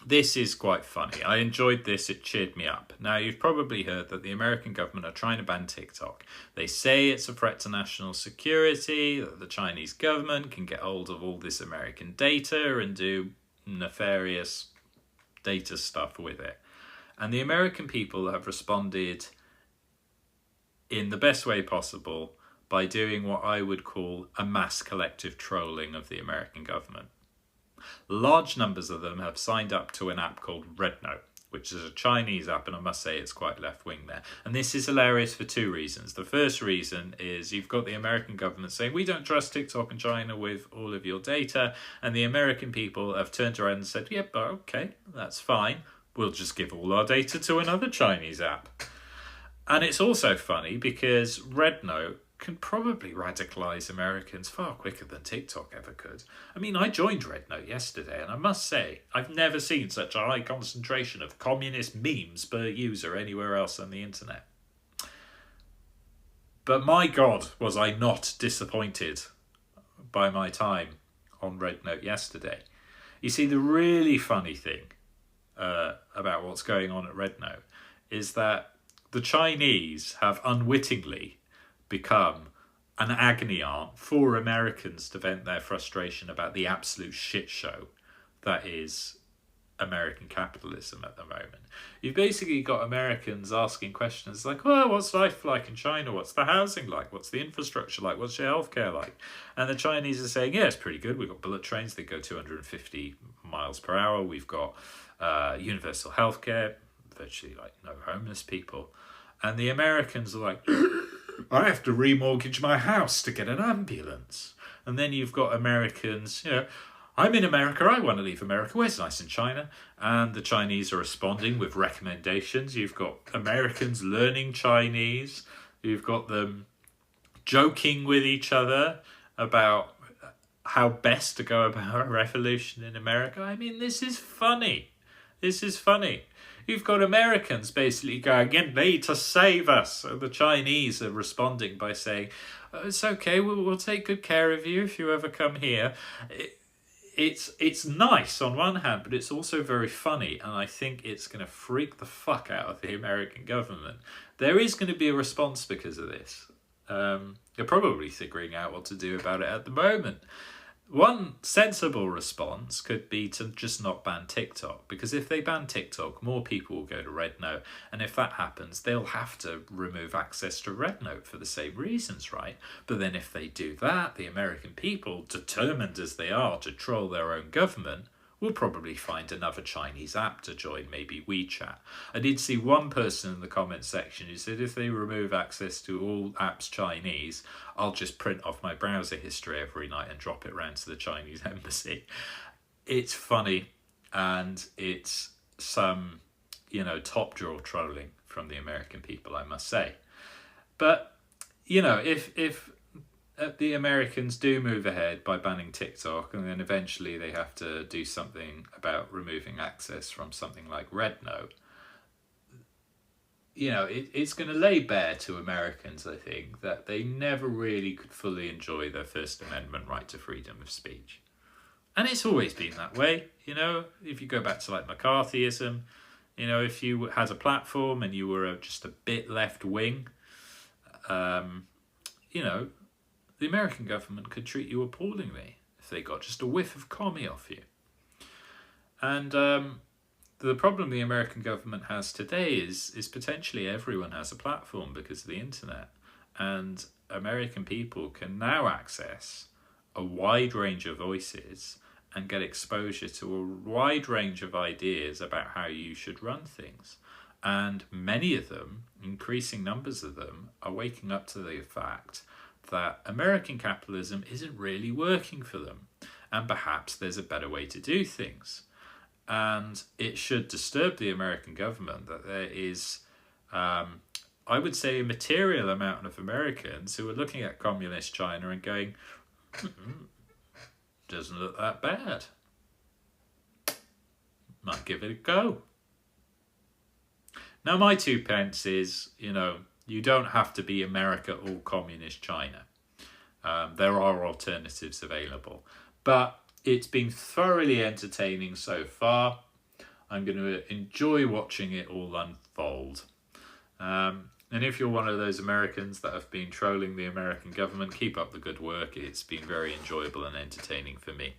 This is quite funny. I enjoyed this. It cheered me up. Now, you've probably heard that the American government are trying to ban TikTok. They say it's a threat to national security, that the Chinese government can get hold of all this American data and do nefarious data stuff with it. And the American people have responded in the best way possible by doing what I would call a mass collective trolling of the American government. Large numbers of them have signed up to an app called RedNote, which is a Chinese app, and I must say it's quite left-wing there. And this is hilarious for two reasons. The first reason is you've got the American government saying, we don't trust TikTok and China with all of your data, and the American people have turned around and said, yep, okay, that's fine. We'll just give all our data to another Chinese app. And it's also funny because RedNote can probably radicalise Americans far quicker than TikTok ever could. I mean, I joined RedNote yesterday, and I must say, I've never seen such a high concentration of communist memes per user anywhere else on the internet. But my God, was I not disappointed by my time on RedNote yesterday. You see, the really funny thing about what's going on at RedNote is that the Chinese have unwittingly become an agony aunt for Americans to vent their frustration about the absolute shit show that is American capitalism at the moment. You've basically got Americans asking questions like, well, what's life like in China? What's the housing like? What's the infrastructure like? What's your healthcare like? And the Chinese are saying, yeah, it's pretty good. We've got bullet trains that go 250 miles per hour. We've got universal healthcare, virtually like no homeless people. And the Americans are like, I have to remortgage my house to get an ambulance. And then you've got Americans, I'm in America, I want to leave America, where's nice in China? And the Chinese are responding with recommendations. You've got Americans learning Chinese. You've got them joking with each other about how best to go about a revolution in America. I mean, this is funny. This is funny. You've got Americans basically going, you need to save us. So the Chinese are responding by saying, it's okay, we'll take good care of you if you ever come here. It's nice on one hand, but it's also very funny, and I think it's going to freak the fuck out of the American government. There is going to be a response because of this. They're probably figuring out what to do about it at the moment. One sensible response could be to just not ban TikTok, because if they ban TikTok, more people will go to RedNote, and if that happens, they'll have to remove access to RedNote for the same reasons, right? But then if they do that, the American people, determined as they are to troll their own government, will probably find another Chinese app to join, maybe WeChat. I did see one person in the comments section who said if they remove access to all apps Chinese, I'll just print off my browser history every night and drop it around to the Chinese embassy. It's funny, and it's some, top drawer trolling from the American people, I must say. But, if the Americans do move ahead by banning TikTok, and then eventually they have to do something about removing access from something like RedNote, it's going to lay bare to Americans, I think, that they never really could fully enjoy their First Amendment right to freedom of speech. And it's always been that way, if you go back to like McCarthyism, if you had a platform and you were just a bit left-wing, the American government could treat you appallingly if they got just a whiff of commie off you. And the problem the American government has today is potentially everyone has a platform because of the internet. And American people can now access a wide range of voices and get exposure to a wide range of ideas about how you should run things. And many of them, increasing numbers of them, are waking up to the fact that American capitalism isn't really working for them, and perhaps there's a better way to do things. And it should disturb the American government that there is, I would say, a material amount of Americans who are looking at communist China and going, doesn't look that bad. Might give it a go. Now, my 2 pence is, you don't have to be America or communist China. There are alternatives available. But it's been thoroughly entertaining so far. I'm going to enjoy watching it all unfold. And if you're one of those Americans that have been trolling the American government, keep up the good work. It's been very enjoyable and entertaining for me.